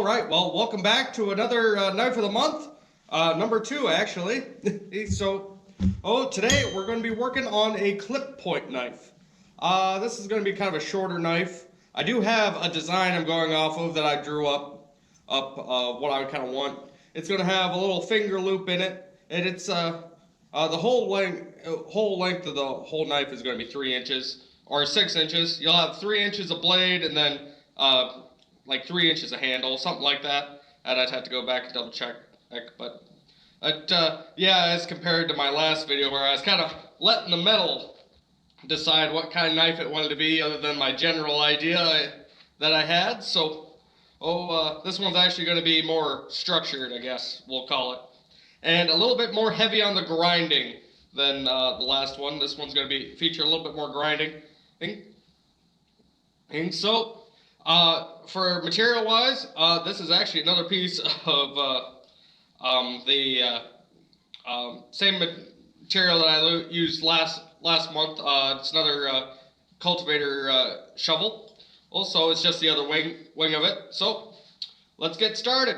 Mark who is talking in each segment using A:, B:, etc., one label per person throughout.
A: right, well, welcome back to another knife of the month, number 2 actually. Today we're going to be working on a clip point knife. This is going to be kind of a shorter knife. I do have a design I'm going off of that I drew up what I kind of want. It's going to have a little finger loop in it, and it's the whole length of the whole knife is going to be 3 inches or 6 inches. You'll have 3 inches of blade, and then like 3 inches of handle, something like that. And I'd have to go back and double check, but yeah, as compared to my last video where I was kind of letting the metal decide what kind of knife it wanted to be, other than my general idea that I had. So, this one's actually going to be more structured, I guess we'll call it, and a little bit more heavy on the grinding than the last one. This one's going to feature a little bit more grinding. And so, for material wise, this is actually another piece of the same material that I used last month. It's another cultivator shovel. Also, it's just the other wing of it. So, let's get started.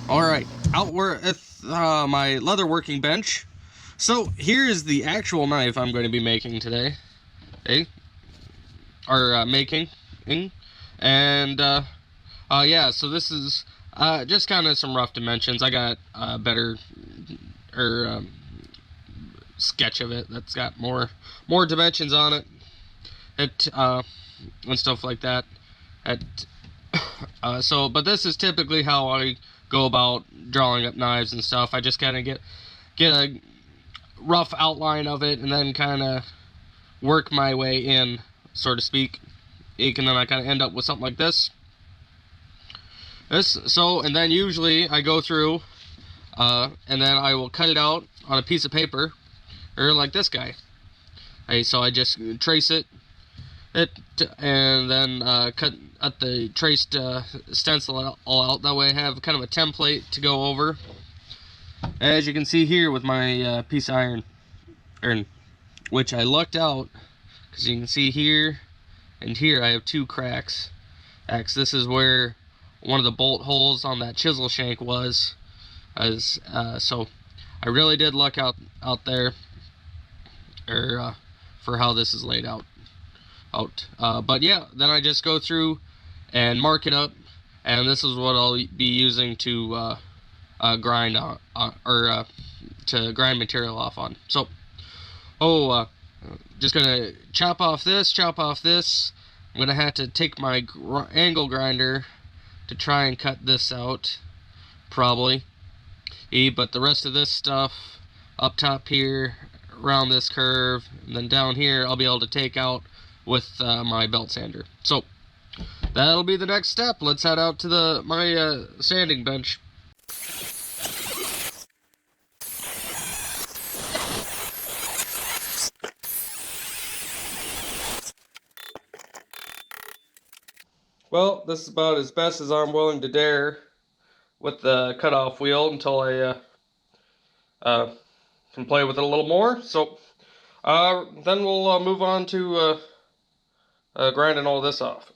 A: Alright, out with my leather working bench. So here is the actual knife I'm going to be making today. Making. And yeah, so this is just kind of some rough dimensions. I got a better sketch of it that's got more dimensions on it. And stuff like that. But this is typically how I go about drawing up knives and stuff. I just kind of get a rough outline of it and then kind of work my way in, so to speak. And then I kind of end up with something like this. And then usually I go through and then I will cut it out on a piece of paper, or like this guy. So I just trace it and then cut the traced stencil all out. That way I have kind of a template to go over. As you can see here with my piece of iron, which I lucked out, because you can see here and here I have 2 cracks. This is where one of the bolt holes on that chisel shank was. So I really did luck out there, for how this is laid out. But yeah, then I just go through and mark it up, and this is what I'll be using to grind on, to grind material off on. So, just gonna chop off this. I'm gonna have to take my angle grinder to try and cut this out, probably. But the rest of this stuff up top here, around this curve, and then down here, I'll be able to take out with my belt sander. So that'll be the next step. Let's head out to my sanding bench. Well, this is about as best as I'm willing to dare with the cutoff wheel until I can play with it a little more. So then we'll move on to grinding all this off.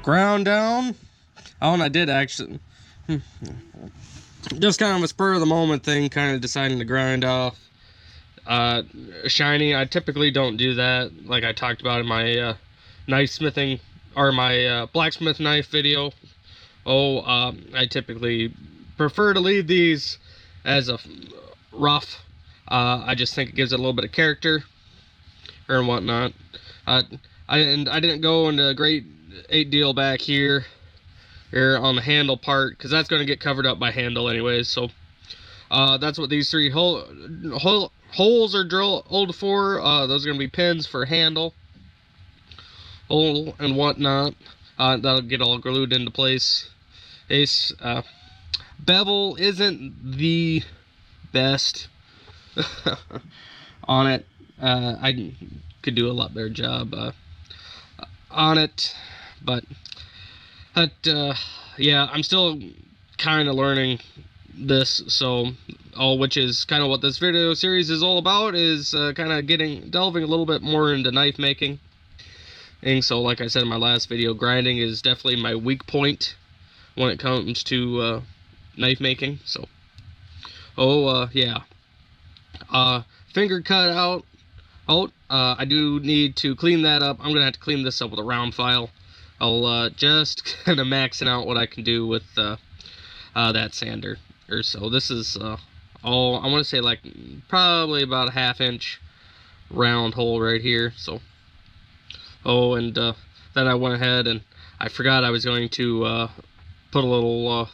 A: Ground down. Oh, and I did actually, just kind of a spur of the moment thing, kind of deciding to grind off shiny. I typically don't do that, like I talked about in my knife smithing, or my blacksmith knife video. I typically prefer to leave these as a rough. I just think it gives it a little bit of character or whatnot. I didn't go into a great deal back here on the handle part, because that's going to get covered up by handle anyways. So that's what these three holes are drilled for. Those are going to be pins for handle, hole, and whatnot. That'll get all glued into place. Bevel isn't the best on it. I could do a lot better job on it, but yeah, I'm still kind of learning this. So which is kind of what this video series is all about, is kind of delving a little bit more into knife making. And so, like I said in my last video, grinding is definitely my weak point when it comes to knife making. So yeah, finger cut out. I do need to clean that up. I'm gonna have to clean this up with a round file. I'll just kind of maxing out what I can do with that sander. So this is all, I want to say, like probably about a 1/2 inch round hole right here. So and then I went ahead and I forgot I was going to put a little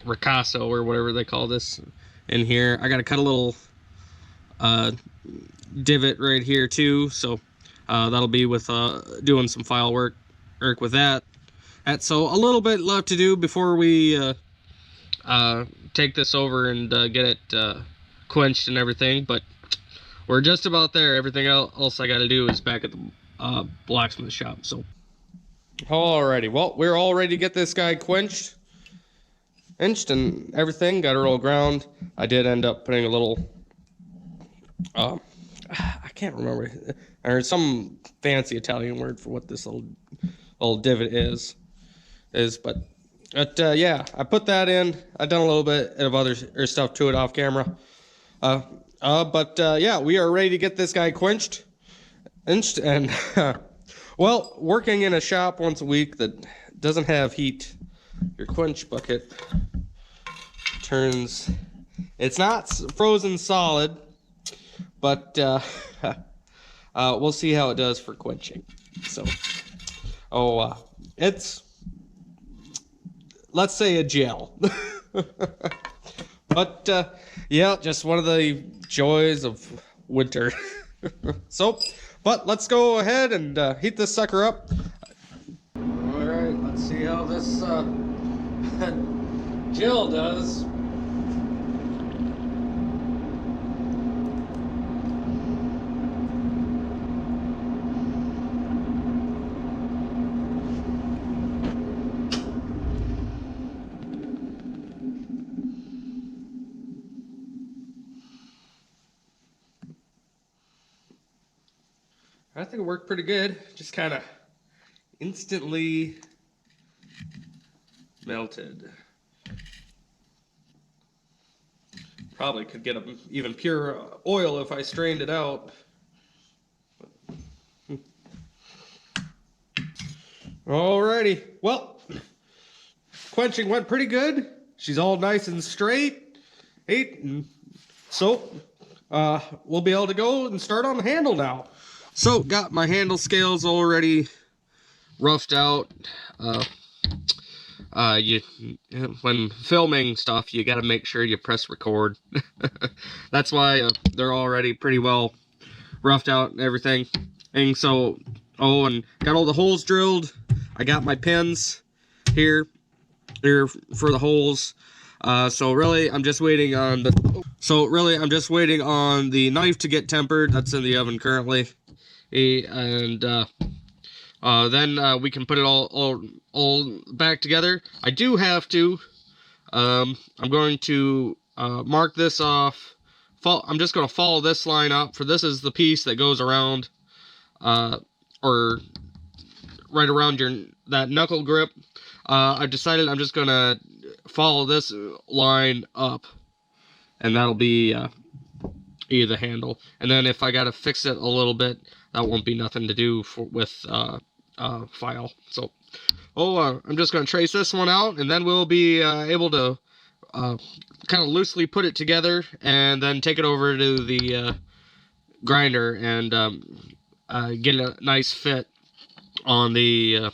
A: ricasso or whatever they call this in here. I gotta cut a little divot right here too, so that'll be with doing some file work with that. So a little bit left to do before we take this over and get it quenched and everything, but we're just about there. Everything else I gotta do is back at the blacksmith shop. So alrighty, well, we're all ready to get this guy quenched and everything. Got it all ground. I did end up putting a little I can't remember, or some fancy Italian word for what this little divot is, but yeah, I put that in. I've done a little bit of other stuff to it off camera, but yeah, we are ready to get this guy quenched, and well, working in a shop once a week that doesn't have heat, your quench bucket turns, it's not frozen solid, but we'll see how it does for quenching. So it's let's say a gel. But yeah, just one of the joys of winter. So, but let's go ahead and heat this sucker up. All right, let's see how this gel does. I think it worked pretty good. Just kind of instantly melted. Probably could get even pure oil if I strained it out. Alrighty, well, quenching went pretty good. She's all nice and straight. So we'll be able to go and start on the handle now. So got my handle scales already roughed out. When filming stuff, you got to make sure you press record. That's why they're already pretty well roughed out and everything. And so, and got all the holes drilled. I got my pins here for the holes. So really, I'm just waiting on the knife to get tempered. That's in the oven currently, and then we can put it all back together. I do have to. I'm going to mark this off. I'm just going to follow this line up. For this is the piece that goes around, or right around that knuckle grip. I've decided I'm just going to follow this line up, and that'll be the handle. And then if I got to fix it a little bit, that won't be nothing to do with file. So, I'm just going to trace this one out, and then we'll be able to kind of loosely put it together, and then take it over to the grinder and get a nice fit on the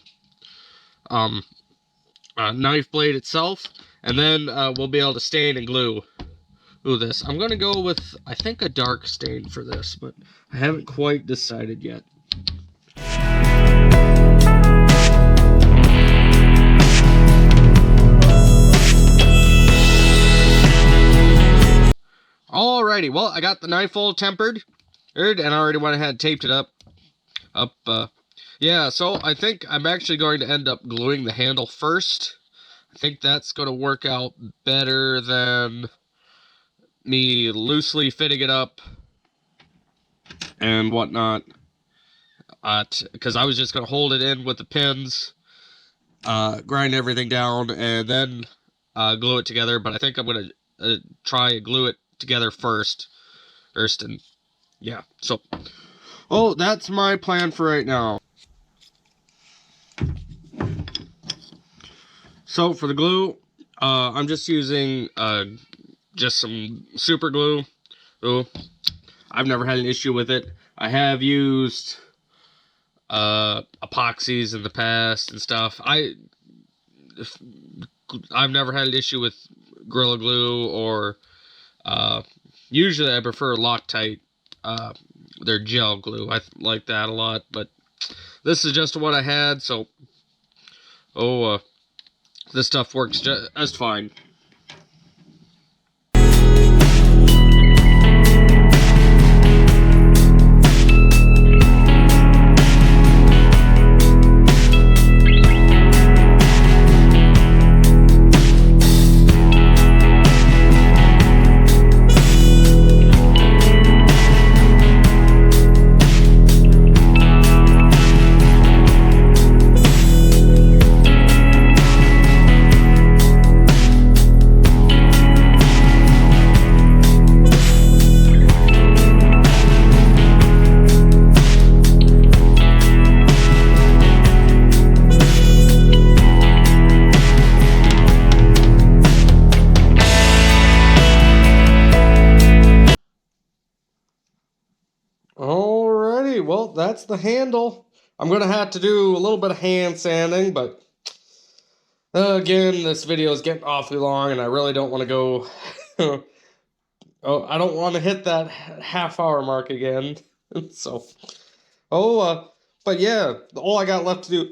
A: knife blade itself, and then we'll be able to stain and glue this. I'm going to go with, I think, a dark stain for this, but I haven't quite decided yet. Alrighty, well, I got the knife all tempered, and I already went ahead and taped it up. Yeah, so I think I'm actually going to end up gluing the handle first. I think that's going to work out better than me loosely fitting it up and whatnot. Because I was just going to hold it in with the pins, grind everything down, and then glue it together. But I think I'm going to try and glue it together first, and yeah. So, that's my plan for right now. So for the glue, I'm just using just some super glue. I've never had an issue with it. I have used epoxies in the past and stuff. I've never had an issue with Gorilla Glue, or usually I prefer Loctite, their gel glue. I like that a lot, but this is just what I had, so this stuff works just fine. Alrighty, well, that's the handle. I'm going to have to do a little bit of hand sanding, but Again, this video is getting awfully long, and I really don't want to go... Oh, I don't want to hit that half-hour mark again. So... but yeah, all I got left to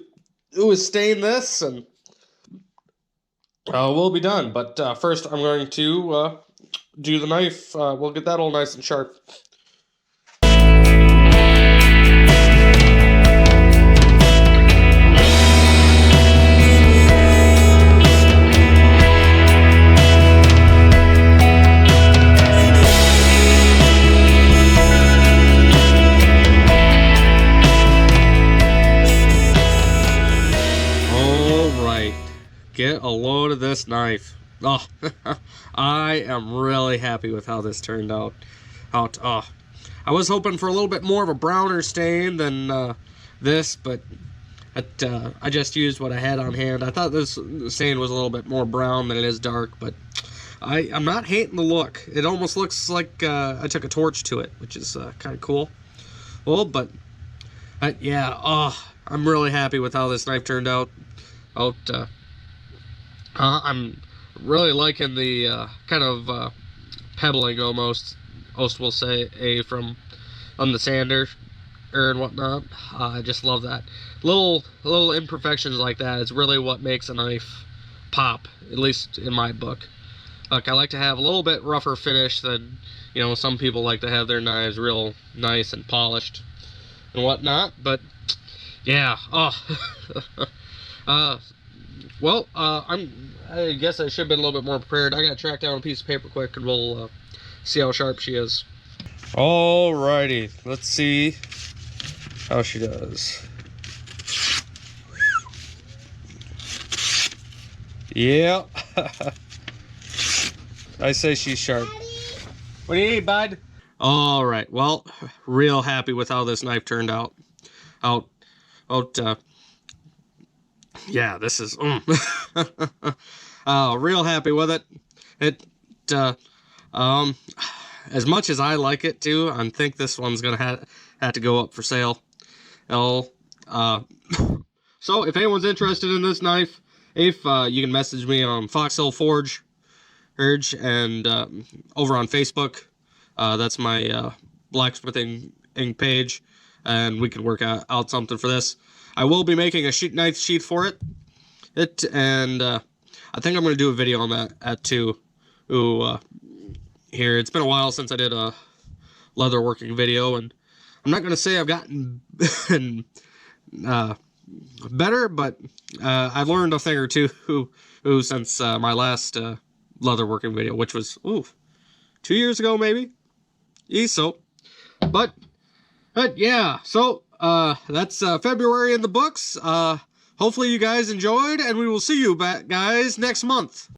A: do is stain this, and we'll be done. But first, I'm going to do the knife. We'll get that all nice and sharp. Get a load of this knife. Oh, I am really happy with how this turned out. I was hoping for a little bit more of a browner stain than this, but I just used what I had on hand. I thought this stain was a little bit more brown than it is dark, but I'm not hating the look. It almost looks like I took a torch to it, which is kind of cool. Well, but yeah, I'm really happy with how this knife turned out. I'm really liking the kind of pebbling almost we'll say from on the sander and whatnot. I just love that. Little imperfections like that is really what makes a knife pop, at least in my book. Like, I like to have a little bit rougher finish than, you know, some people like to have their knives real nice and polished and whatnot. But yeah, well, I guess I should have been a little bit more prepared. I gotta track down a piece of paper quick, and we'll see how sharp she is. Alrighty, let's see how she does. Yeah, I say she's sharp. What do you need, bud? Alright, well, real happy with how this knife turned out. Yeah, this is real happy with it. As much as I like it too, I think this one's gonna have to go up for sale. So if anyone's interested in this knife, you can message me on Foxhill Forge and over on Facebook. That's my blacksmithing page, and we can work out something for this. I will be making a knife sheath for it, and I think I'm going to do a video on that too. Here, it's been a while since I did a leather working video, and I'm not going to say I've gotten better, but I've learned a thing or two since my last leather working video, which was 2 years ago maybe. But yeah, so that's February in the books. Hopefully you guys enjoyed, and we will see you back, guys, next month.